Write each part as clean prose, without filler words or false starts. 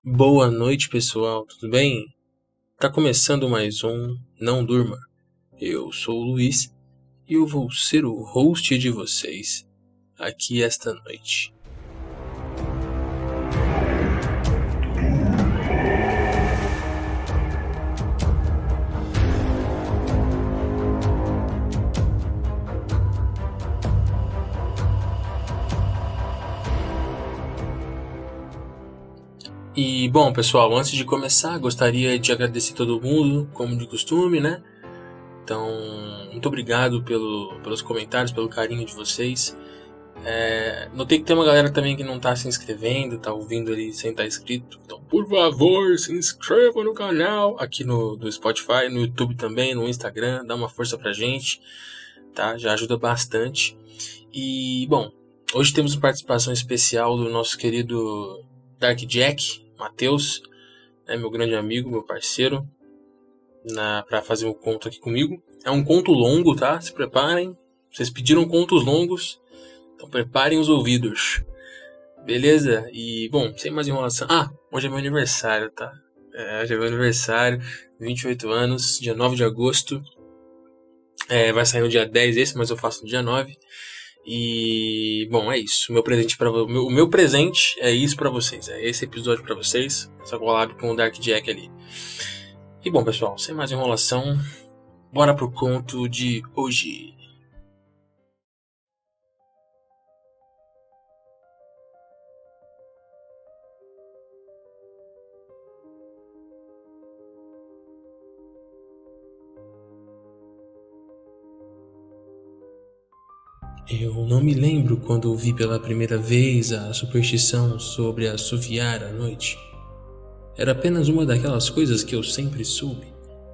Boa noite, pessoal, tudo bem? Tá começando mais um Não Durma. Eu sou o Luiz e eu vou ser o host de vocês aqui esta noite. E bom, pessoal, antes de começar, gostaria de agradecer todo mundo, como de costume, né? Então, muito obrigado pelos comentários, pelo carinho de vocês. Notei que tem uma galera também que não tá se inscrevendo, tá ouvindo ali sem estar inscrito. Então, por favor, se inscreva no canal, aqui no Spotify, no YouTube também, no Instagram, dá uma força pra gente, tá? Já ajuda bastante. E, bom, hoje temos participação especial do nosso querido Dark Jack, Matheus, meu grande amigo, meu parceiro, pra fazer um conto aqui comigo. É um conto longo, tá? Se preparem. Vocês pediram contos longos, então preparem os ouvidos. Beleza? E, bom, sem mais enrolação. Hoje é meu aniversário, tá? Hoje é meu aniversário, 28 anos, dia 9 de agosto. Vai sair no dia 10 esse, mas eu faço no dia 9. E, bom, é isso. O meu presente é isso pra vocês. É esse episódio pra vocês. Essa collab com o Dark Jack ali. E, bom, pessoal, sem mais enrolação, bora pro conto de hoje. Eu não me lembro quando ouvi pela primeira vez a superstição sobre assoviar à noite. Era apenas uma daquelas coisas que eu sempre soube,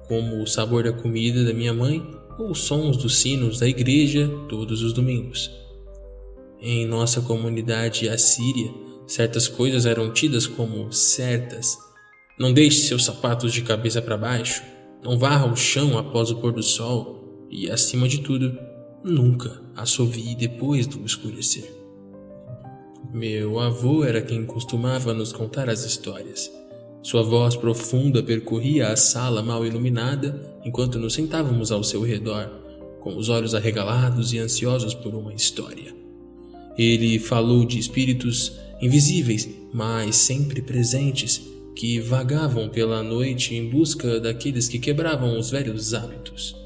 como o sabor da comida da minha mãe ou os sons dos sinos da igreja todos os domingos. Em nossa comunidade assíria, certas coisas eram tidas como certas. Não deixe seus sapatos de cabeça para baixo, não varra o chão após o pôr do sol e, acima de tudo, nunca assovie depois do escurecer. Meu avô era quem costumava nos contar as histórias. Sua voz profunda percorria a sala mal iluminada enquanto nos sentávamos ao seu redor, com os olhos arregalados e ansiosos por uma história. Ele falou de espíritos invisíveis, mas sempre presentes, que vagavam pela noite em busca daqueles que quebravam os velhos hábitos.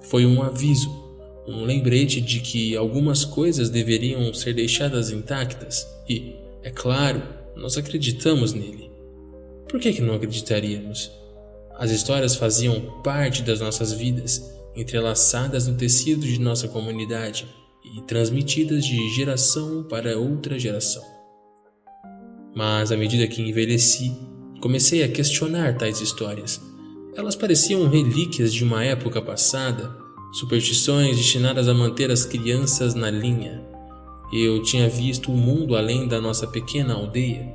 Foi um aviso, um lembrete de que algumas coisas deveriam ser deixadas intactas e, é claro, nós acreditamos nele. Por que não acreditaríamos? As histórias faziam parte das nossas vidas, entrelaçadas no tecido de nossa comunidade e transmitidas de geração para outra geração. Mas à medida que envelheci, comecei a questionar tais histórias. Elas pareciam relíquias de uma época passada, superstições destinadas a manter as crianças na linha. Eu tinha visto o mundo além da nossa pequena aldeia.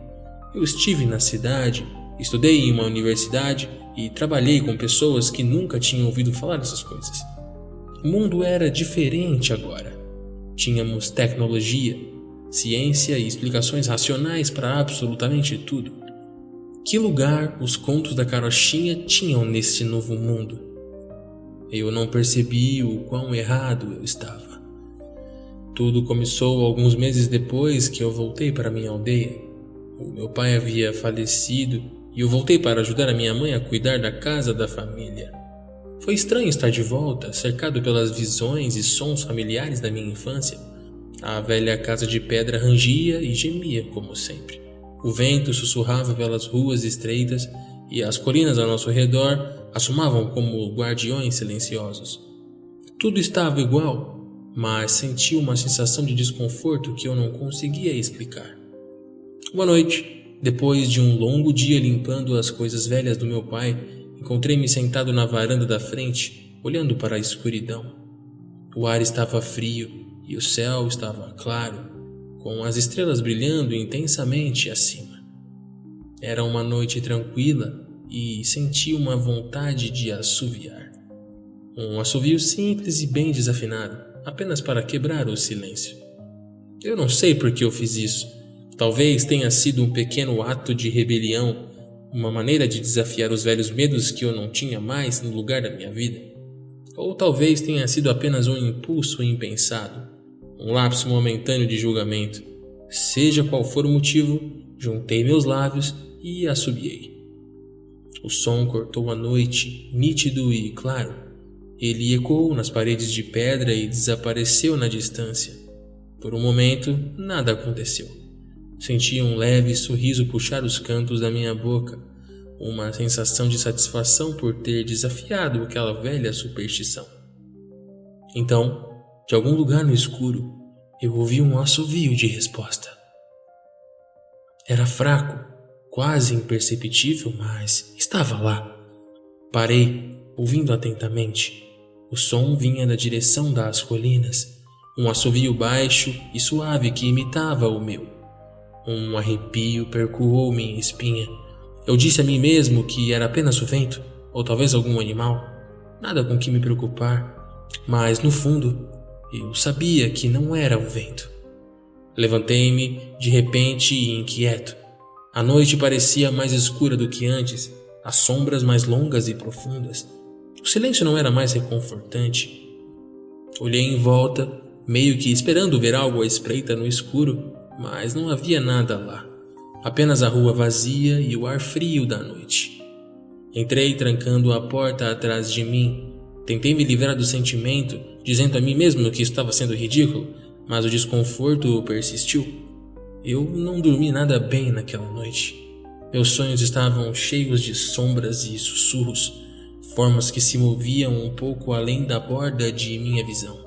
Eu estive na cidade, estudei em uma universidade e trabalhei com pessoas que nunca tinham ouvido falar dessas coisas. O mundo era diferente agora. Tínhamos tecnologia, ciência e explicações racionais para absolutamente tudo. Que lugar os contos da carochinha tinham nesse novo mundo? Eu não percebi o quão errado eu estava. Tudo começou alguns meses depois que eu voltei para minha aldeia. O meu pai havia falecido e eu voltei para ajudar a minha mãe a cuidar da casa da família. Foi estranho estar de volta, cercado pelas visões e sons familiares da minha infância. A velha casa de pedra rangia e gemia como sempre. O vento sussurrava pelas ruas estreitas e as colinas ao nosso redor assomavam como guardiões silenciosos. Tudo estava igual, mas senti uma sensação de desconforto que eu não conseguia explicar. Uma noite, depois de um longo dia limpando as coisas velhas do meu pai, encontrei-me sentado na varanda da frente, olhando para a escuridão. O ar estava frio e o céu estava claro, com as estrelas brilhando intensamente acima. Era uma noite tranquila e senti uma vontade de assoviar. Um assovio simples e bem desafinado, apenas para quebrar o silêncio. Eu não sei por que eu fiz isso. Talvez tenha sido um pequeno ato de rebelião, uma maneira de desafiar os velhos medos que eu não tinha mais no lugar da minha vida. Ou talvez tenha sido apenas um impulso impensado, um lapso momentâneo de julgamento. Seja qual for o motivo, juntei meus lábios e assobiei. O som cortou a noite, nítido e claro. Ele ecoou nas paredes de pedra e desapareceu na distância. Por um momento, nada aconteceu. Senti um leve sorriso puxar os cantos da minha boca, uma sensação de satisfação por ter desafiado aquela velha superstição. Então, de algum lugar no escuro, eu ouvi um assovio de resposta. Era fraco, quase imperceptível, mas estava lá. Parei, ouvindo atentamente. O som vinha da direção das colinas, um assovio baixo e suave que imitava o meu. Um arrepio percorreu minha espinha. Eu disse a mim mesmo que era apenas o vento, ou talvez algum animal, nada com que me preocupar, mas no fundo eu sabia que não era o vento. Levantei-me de repente e inquieto. A noite parecia mais escura do que antes, as sombras mais longas e profundas. O silêncio não era mais reconfortante. Olhei em volta, meio que esperando ver algo à espreita no escuro, mas não havia nada lá. Apenas a rua vazia e o ar frio da noite. Entrei trancando a porta atrás de mim. Tentei me livrar do sentimento, dizendo a mim mesmo que estava sendo ridículo, mas o desconforto persistiu. Eu não dormi nada bem naquela noite. Meus sonhos estavam cheios de sombras e sussurros, formas que se moviam um pouco além da borda de minha visão.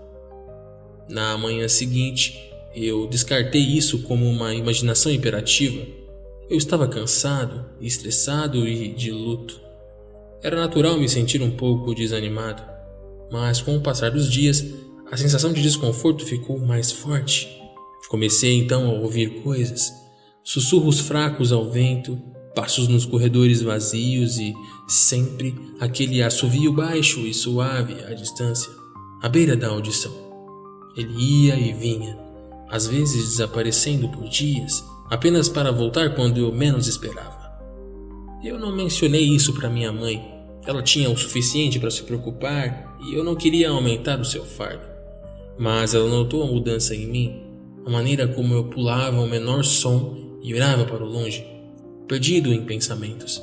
Na manhã seguinte, eu descartei isso como uma imaginação imperativa. Eu estava cansado, estressado e de luto. Era natural me sentir um pouco desanimado, mas com o passar dos dias, a sensação de desconforto ficou mais forte. Comecei então a ouvir coisas, sussurros fracos ao vento, passos nos corredores vazios e sempre aquele assovio baixo e suave à distância, à beira da audição. Ele ia e vinha, às vezes desaparecendo por dias, apenas para voltar quando eu menos esperava. Eu não mencionei isso para minha mãe. Ela tinha o suficiente para se preocupar e eu não queria aumentar o seu fardo. Mas ela notou a mudança em mim, a maneira como eu pulava o menor som e olhava para o longe, perdido em pensamentos.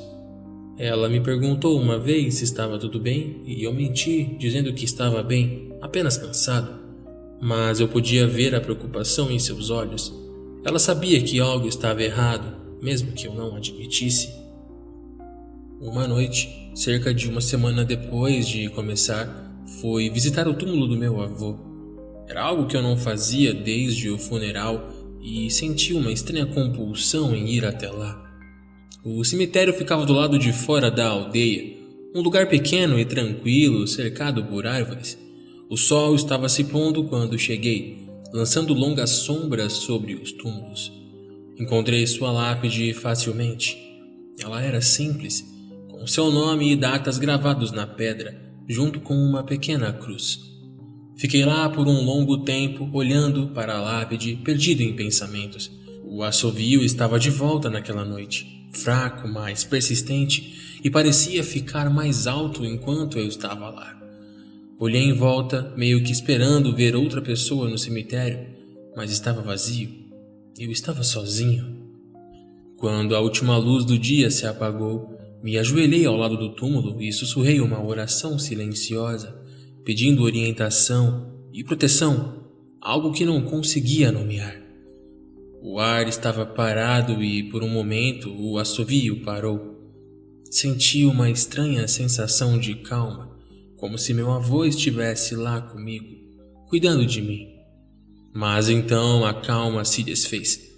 Ela me perguntou uma vez se estava tudo bem e eu menti, dizendo que estava bem, apenas cansado. Mas eu podia ver a preocupação em seus olhos. Ela sabia que algo estava errado, mesmo que eu não admitisse. Uma noite, cerca de uma semana depois de começar, fui visitar o túmulo do meu avô. Era algo que eu não fazia desde o funeral e senti uma estranha compulsão em ir até lá. O cemitério ficava do lado de fora da aldeia, um lugar pequeno e tranquilo, cercado por árvores. O sol estava se pondo quando cheguei, lançando longas sombras sobre os túmulos. Encontrei sua lápide facilmente. Ela era simples, com seu nome e datas gravados na pedra, junto com uma pequena cruz. Fiquei lá por um longo tempo, olhando para a lápide, perdido em pensamentos. O assovio estava de volta naquela noite, fraco, mas persistente, e parecia ficar mais alto enquanto eu estava lá. Olhei em volta, meio que esperando ver outra pessoa no cemitério, mas estava vazio. Eu estava sozinho. Quando a última luz do dia se apagou, me ajoelhei ao lado do túmulo e sussurrei uma oração silenciosa, pedindo orientação e proteção, algo que não conseguia nomear. O ar estava parado e, por um momento, o assovio parou. Senti uma estranha sensação de calma, como se meu avô estivesse lá comigo, cuidando de mim. Mas então a calma se desfez.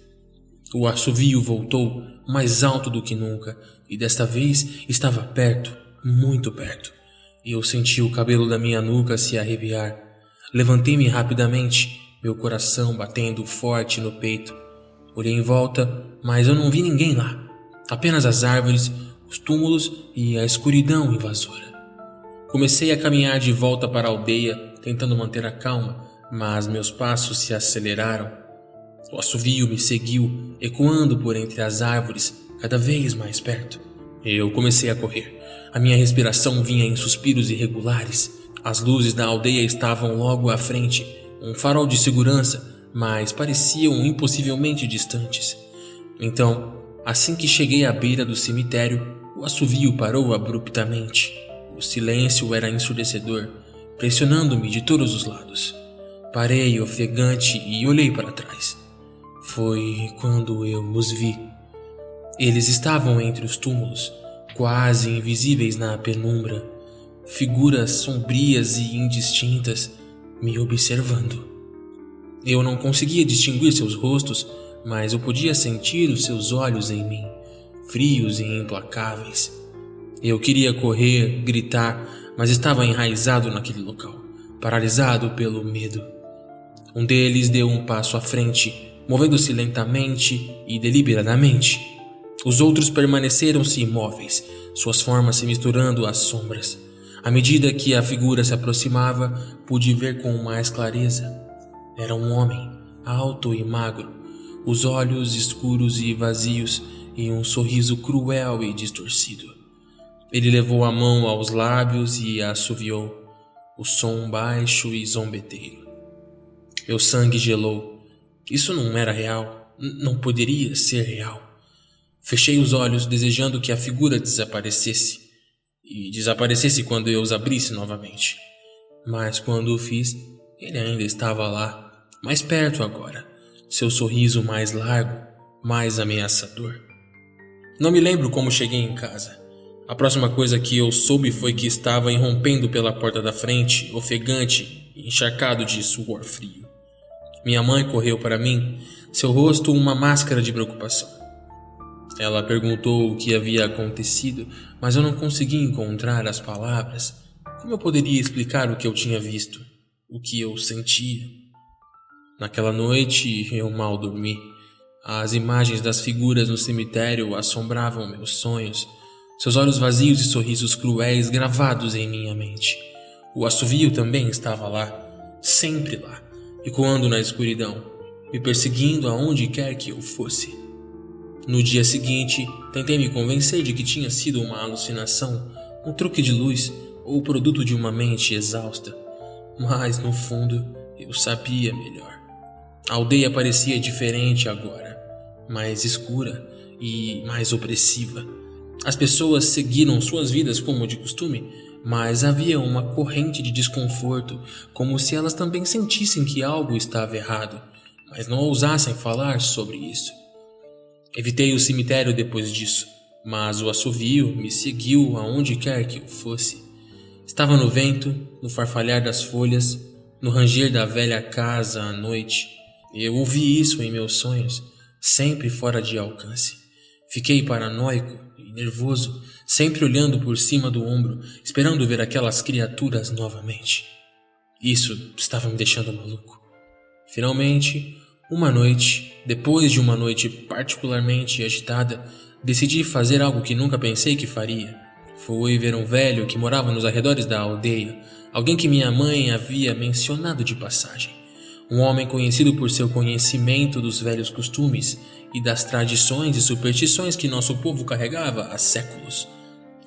O assovio voltou, mais alto do que nunca, e desta vez estava perto, muito perto. Eu senti o cabelo da minha nuca se arrepiar. Levantei-me rapidamente, meu coração batendo forte no peito. Olhei em volta, mas eu não vi ninguém lá. Apenas as árvores, os túmulos e a escuridão invasora. Comecei a caminhar de volta para a aldeia, tentando manter a calma, mas meus passos se aceleraram. O assovio me seguiu, ecoando por entre as árvores, cada vez mais perto. Eu comecei a correr. A minha respiração vinha em suspiros irregulares. As luzes da aldeia estavam logo à frente, um farol de segurança, mas pareciam impossivelmente distantes. Então, assim que cheguei à beira do cemitério, o assovio parou abruptamente. O silêncio era ensurdecedor, pressionando-me de todos os lados. Parei ofegante e olhei para trás. Foi quando eu os vi. Eles estavam entre os túmulos, quase invisíveis na penumbra, figuras sombrias e indistintas me observando. Eu não conseguia distinguir seus rostos, mas eu podia sentir os seus olhos em mim, frios e implacáveis. Eu queria correr, gritar, mas estava enraizado naquele local, paralisado pelo medo. Um deles deu um passo à frente, movendo-se lentamente e deliberadamente. Os outros permaneceram-se imóveis, suas formas se misturando às sombras. À medida que a figura se aproximava, pude ver com mais clareza. Era um homem, alto e magro, os olhos escuros e vazios e um sorriso cruel e distorcido. Ele levou a mão aos lábios e assoviou, o som baixo e zombeteiro. Meu sangue gelou. Isso não era real, não poderia ser real. Fechei os olhos, desejando que a figura desaparecesse, e desaparecesse quando eu os abrisse novamente. Mas quando o fiz, ele ainda estava lá, mais perto agora, seu sorriso mais largo, mais ameaçador. Não me lembro como cheguei em casa. A próxima coisa que eu soube foi que estava irrompendo pela porta da frente, ofegante e encharcado de suor frio. Minha mãe correu para mim, seu rosto uma máscara de preocupação. Ela perguntou o que havia acontecido, mas eu não conseguia encontrar as palavras. Como eu poderia explicar o que eu tinha visto, o que eu sentia? Naquela noite eu mal dormi. As imagens das figuras no cemitério assombravam meus sonhos, seus olhos vazios e sorrisos cruéis gravados em minha mente. O assovio também estava lá, sempre lá, ecoando na escuridão, me perseguindo aonde quer que eu fosse. No dia seguinte, tentei me convencer de que tinha sido uma alucinação, um truque de luz ou produto de uma mente exausta. Mas, no fundo, eu sabia melhor. A aldeia parecia diferente agora, mais escura e mais opressiva. As pessoas seguiram suas vidas como de costume, mas havia uma corrente de desconforto, como se elas também sentissem que algo estava errado, mas não ousassem falar sobre isso. Evitei o cemitério depois disso, mas o assovio me seguiu aonde quer que eu fosse. Estava no vento, no farfalhar das folhas, no ranger da velha casa à noite. Eu ouvi isso em meus sonhos, sempre fora de alcance. Fiquei paranoico e nervoso, sempre olhando por cima do ombro, esperando ver aquelas criaturas novamente. Isso estava me deixando maluco. Finalmente, uma noite, depois de uma noite particularmente agitada, decidi fazer algo que nunca pensei que faria. Fui ver um velho que morava nos arredores da aldeia, alguém que minha mãe havia mencionado de passagem. Um homem conhecido por seu conhecimento dos velhos costumes e das tradições e superstições que nosso povo carregava há séculos.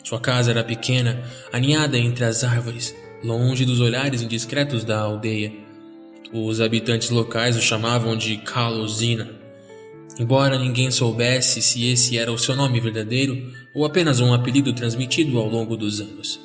Sua casa era pequena, aninhada entre as árvores, longe dos olhares indiscretos da aldeia. Os habitantes locais o chamavam de Kalozina, embora ninguém soubesse se esse era o seu nome verdadeiro ou apenas um apelido transmitido ao longo dos anos.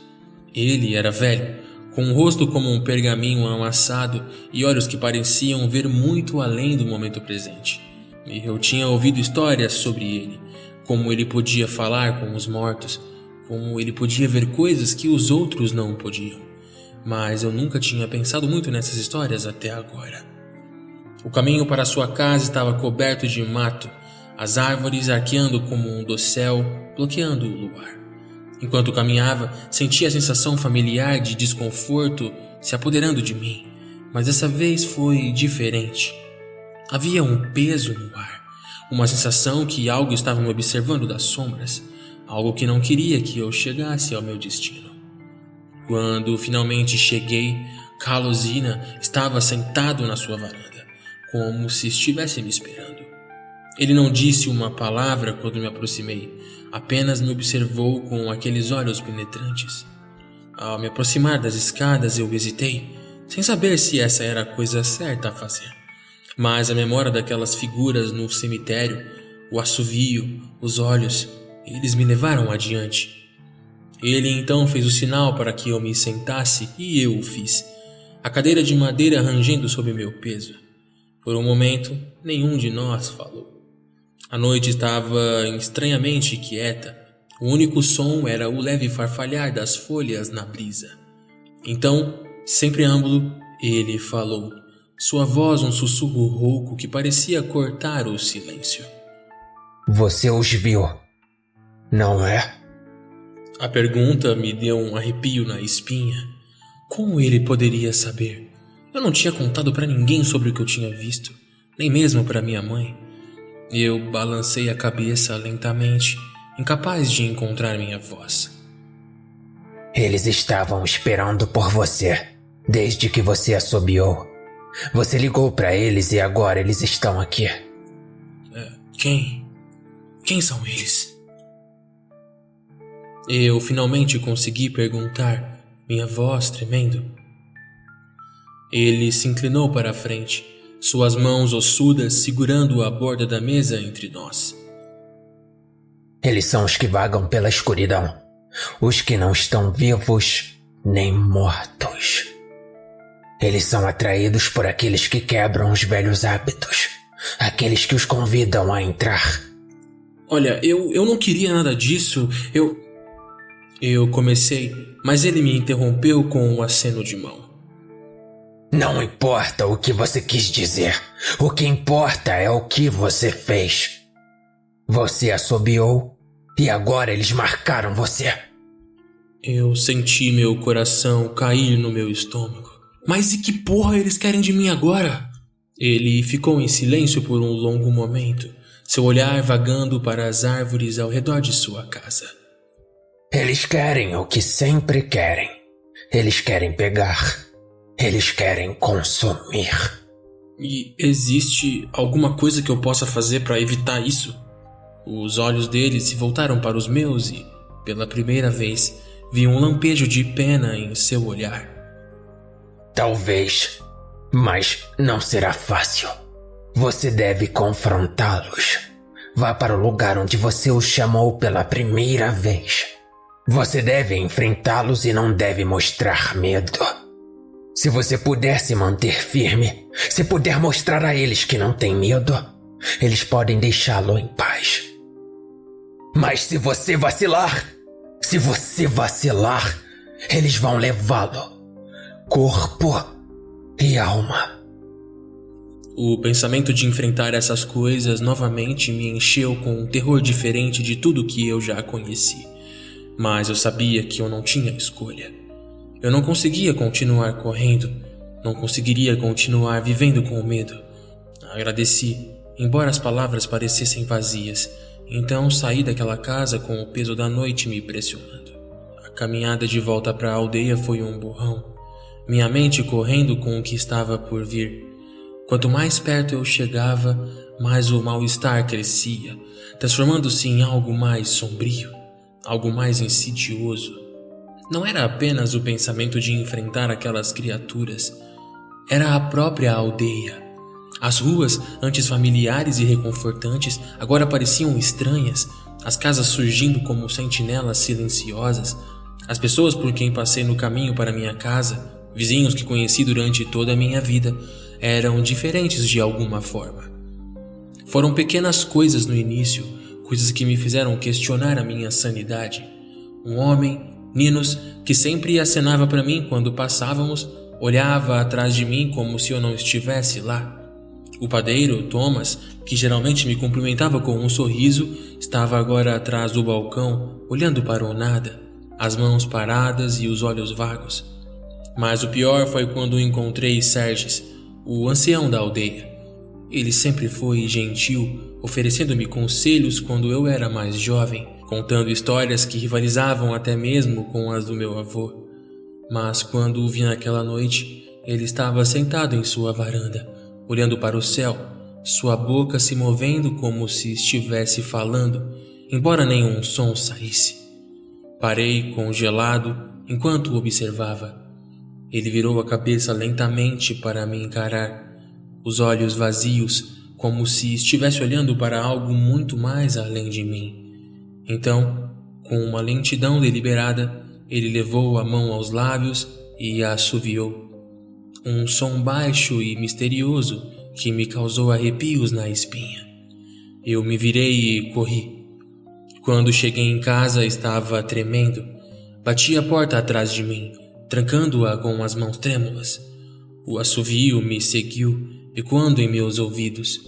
Ele era velho, com um rosto como um pergaminho amassado e olhos que pareciam ver muito além do momento presente. E eu tinha ouvido histórias sobre ele, como ele podia falar com os mortos, como ele podia ver coisas que os outros não podiam. Mas eu nunca tinha pensado muito nessas histórias até agora. O caminho para sua casa estava coberto de mato, as árvores arqueando como um dossel, bloqueando o luar. Enquanto caminhava, sentia a sensação familiar de desconforto se apoderando de mim, mas dessa vez foi diferente. Havia um peso no ar, uma sensação que algo estava me observando das sombras, algo que não queria que eu chegasse ao meu destino. Quando finalmente cheguei, Kalozina estava sentado na sua varanda, como se estivesse me esperando. Ele não disse uma palavra quando me aproximei, apenas me observou com aqueles olhos penetrantes. Ao me aproximar das escadas, eu hesitei, sem saber se essa era a coisa certa a fazer. Mas a memória daquelas figuras no cemitério, o assovio, os olhos, eles me levaram adiante. Ele então fez o sinal para que eu me sentasse e eu o fiz, a cadeira de madeira rangendo sob meu peso. Por um momento, nenhum de nós falou. A noite estava estranhamente quieta. O único som era o leve farfalhar das folhas na brisa. Então, sem preâmbulo, ele falou, sua voz um sussurro rouco que parecia cortar o silêncio. Você os viu, não é? A pergunta me deu um arrepio na espinha. Como ele poderia saber? Eu não tinha contado para ninguém sobre o que eu tinha visto, nem mesmo para minha mãe. Eu balancei a cabeça lentamente, incapaz de encontrar minha voz. Eles estavam esperando por você, desde que você assobiou. Você ligou para eles e agora eles estão aqui. Quem? Quem são eles? Eu finalmente consegui perguntar, minha voz tremendo. Ele se inclinou para a frente, suas mãos ossudas segurando a borda da mesa entre nós. Eles são os que vagam pela escuridão, os que não estão vivos nem mortos. Eles são atraídos por aqueles que quebram os velhos hábitos, aqueles que os convidam a entrar. Olha, eu não queria nada disso, Eu comecei, mas ele me interrompeu com um aceno de mão. Não importa o que você quis dizer, o que importa é o que você fez. Você assobiou e agora eles marcaram você. Eu senti meu coração cair no meu estômago. Mas e que porra eles querem de mim agora? Ele ficou em silêncio por um longo momento, seu olhar vagando para as árvores ao redor de sua casa. Eles querem o que sempre querem. Eles querem pegar. Eles querem consumir. E existe alguma coisa que eu possa fazer para evitar isso? Os olhos dele se voltaram para os meus e, pela primeira vez, vi um lampejo de pena em seu olhar. Talvez, mas não será fácil. Você deve confrontá-los. Vá para o lugar onde você os chamou pela primeira vez. Você deve enfrentá-los e não deve mostrar medo. Se você puder se manter firme, se puder mostrar a eles que não tem medo, eles podem deixá-lo em paz. Mas se você vacilar, eles vão levá-lo, corpo e alma. O pensamento de enfrentar essas coisas novamente me encheu com um terror diferente de tudo que eu já conheci. Mas eu sabia que eu não tinha escolha. Eu não conseguia continuar correndo, não conseguiria continuar vivendo com medo. Agradeci, embora as palavras parecessem vazias, então saí daquela casa com o peso da noite me pressionando. A caminhada de volta para a aldeia foi um borrão, minha mente correndo com o que estava por vir. Quanto mais perto eu chegava, mais o mal-estar crescia, transformando-se em algo mais sombrio. Algo mais insidioso. Não era apenas o pensamento de enfrentar aquelas criaturas. Era a própria aldeia. As ruas, antes familiares e reconfortantes, agora pareciam estranhas, as casas surgindo como sentinelas silenciosas, as pessoas por quem passei no caminho para minha casa, vizinhos que conheci durante toda a minha vida, eram diferentes de alguma forma. Foram pequenas coisas no início, coisas que me fizeram questionar a minha sanidade. Um homem, Ninos, que sempre acenava para mim quando passávamos, olhava atrás de mim como se eu não estivesse lá. O padeiro, Thomas, que geralmente me cumprimentava com um sorriso, estava agora atrás do balcão, olhando para o nada, as mãos paradas e os olhos vagos. Mas o pior foi quando encontrei Serges, o ancião da aldeia. Ele sempre foi gentil, oferecendo-me conselhos quando eu era mais jovem, contando histórias que rivalizavam até mesmo com as do meu avô. Mas quando o vi naquela noite, ele estava sentado em sua varanda, olhando para o céu, sua boca se movendo como se estivesse falando, embora nenhum som saísse. Parei congelado enquanto o observava. Ele virou a cabeça lentamente para me encarar, os olhos vazios, como se estivesse olhando para algo muito mais além de mim. Então, com uma lentidão deliberada, ele levou a mão aos lábios e assoviou. Um som baixo e misterioso que me causou arrepios na espinha. Eu me virei e corri. Quando cheguei em casa, estava tremendo. Bati a porta atrás de mim, trancando-a com as mãos trêmulas. O assovio me seguiu, ecoando em meus ouvidos.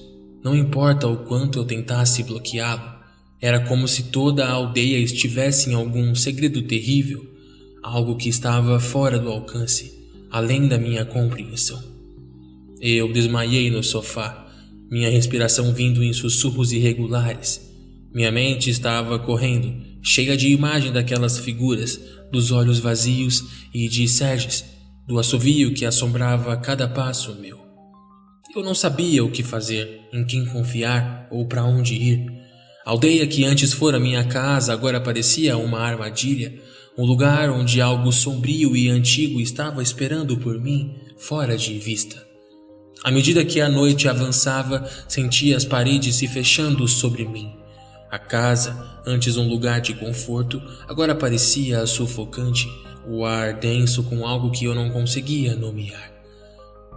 Não importa o quanto eu tentasse bloqueá-lo, era como se toda a aldeia estivesse em algum segredo terrível, algo que estava fora do alcance, além da minha compreensão. Eu desmaiei no sofá, minha respiração vindo em sussurros irregulares. Minha mente estava correndo, cheia de imagem daquelas figuras, dos olhos vazios e de Serges, do assovio que assombrava cada passo meu. Eu não sabia o que fazer, em quem confiar ou para onde ir. A aldeia que antes fora minha casa agora parecia uma armadilha, um lugar onde algo sombrio e antigo estava esperando por mim, fora de vista. À medida que a noite avançava, sentia as paredes se fechando sobre mim. A casa, antes um lugar de conforto, agora parecia sufocante, o ar denso com algo que eu não conseguia nomear.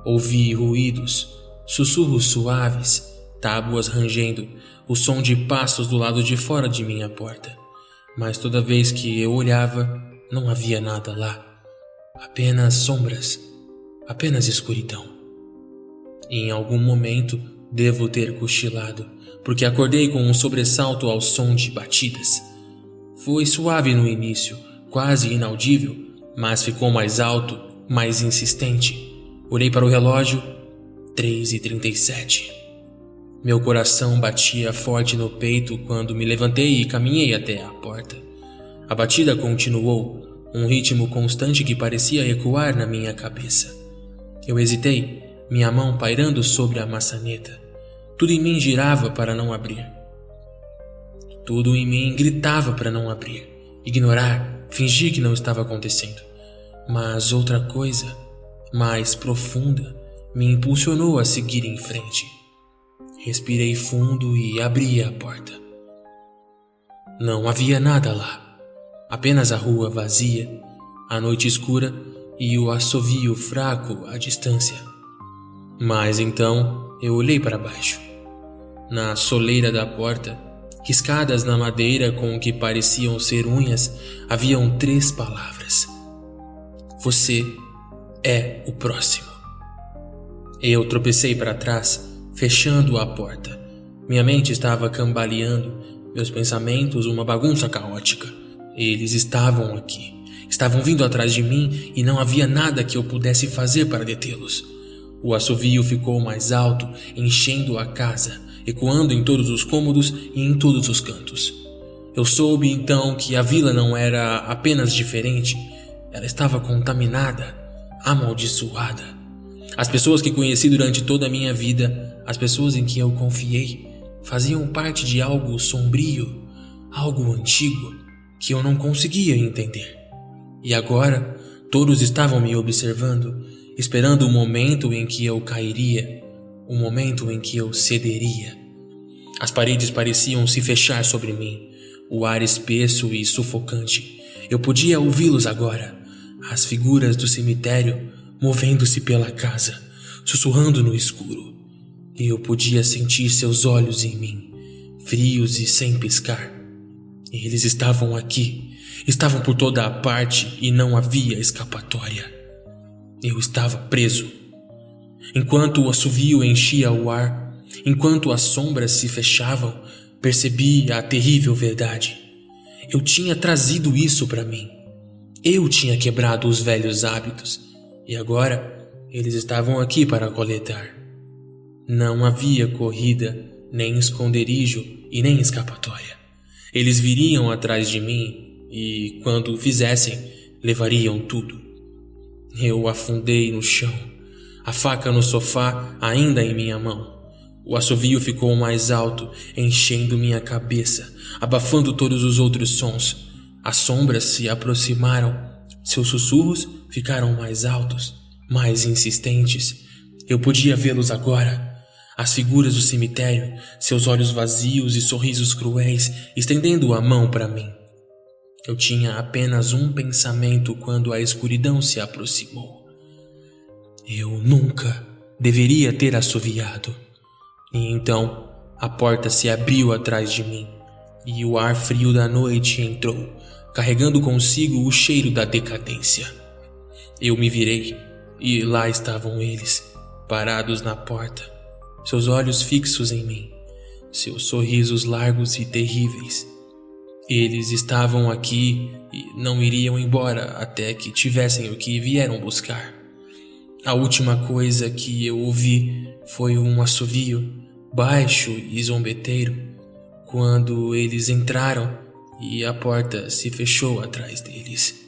Ouvi ruídos, sussurros suaves, tábuas rangendo, o som de passos do lado de fora de minha porta. Mas toda vez que eu olhava, não havia nada lá. Apenas sombras, apenas escuridão. Em algum momento, devo ter cochilado, porque acordei com um sobressalto ao som de batidas. Foi suave no início, quase inaudível, mas ficou mais alto, mais insistente. Olhei para o relógio, 3h37. Meu coração batia forte no peito quando me levantei e caminhei até a porta. A batida continuou, um ritmo constante que parecia ecoar na minha cabeça. Eu hesitei, minha mão pairando sobre a maçaneta. Tudo em mim girava para não abrir. Tudo em mim gritava para não abrir, ignorar, fingir que não estava acontecendo. Mas outra coisa, mais profunda, me impulsionou a seguir em frente. Respirei fundo e abri a porta. Não havia nada lá, apenas a rua vazia, a noite escura e o assovio fraco à distância. Mas então eu olhei para baixo. Na soleira da porta, riscadas na madeira com o que pareciam ser unhas, haviam 3 palavras. Você é o próximo. Eu tropecei para trás, fechando a porta. Minha mente estava cambaleando, meus pensamentos uma bagunça caótica. Eles estavam aqui, estavam vindo atrás de mim e não havia nada que eu pudesse fazer para detê-los. O assovio ficou mais alto, enchendo a casa, ecoando em todos os cômodos e em todos os cantos. Eu soube então que a vila não era apenas diferente, ela estava contaminada, amaldiçoada. As pessoas que conheci durante toda a minha vida, as pessoas em que eu confiei, faziam parte de algo sombrio, algo antigo, que eu não conseguia entender. E agora, todos estavam me observando, esperando o momento em que eu cairia, o momento em que eu cederia. As paredes pareciam se fechar sobre mim, o ar espesso e sufocante. Eu podia ouvi-los agora, as figuras do cemitério movendo-se pela casa, sussurrando no escuro. Eu podia sentir seus olhos em mim, frios e sem piscar. Eles estavam aqui, estavam por toda a parte e não havia escapatória. Eu estava preso. Enquanto o assovio enchia o ar, enquanto as sombras se fechavam, percebi a terrível verdade. Eu tinha trazido isso para mim. Eu tinha quebrado os velhos hábitos e agora eles estavam aqui para coletar. Não havia corrida, nem esconderijo e nem escapatória. Eles viriam atrás de mim e, quando o fizessem, levariam tudo. Eu afundei no chão. a faca no sofá ainda em minha mão. O assovio ficou mais alto, enchendo minha cabeça, abafando todos os outros sons. As sombras se aproximaram. Seus sussurros ficaram mais altos, mais insistentes. Eu podia vê-los agora. As figuras do cemitério, seus olhos vazios e sorrisos cruéis, estendendo a mão para mim. Eu tinha apenas um pensamento quando a escuridão se aproximou. Eu nunca deveria ter assoviado. E então a porta se abriu atrás de mim e o ar frio da noite entrou, carregando consigo o cheiro da decadência. Eu me virei e lá estavam eles, parados na porta, seus olhos fixos em mim, seus sorrisos largos e terríveis. Eles estavam aqui e não iriam embora até que tivessem o que vieram buscar. A última coisa que eu ouvi foi um assovio, baixo e zombeteiro, quando eles entraram e a porta se fechou atrás deles.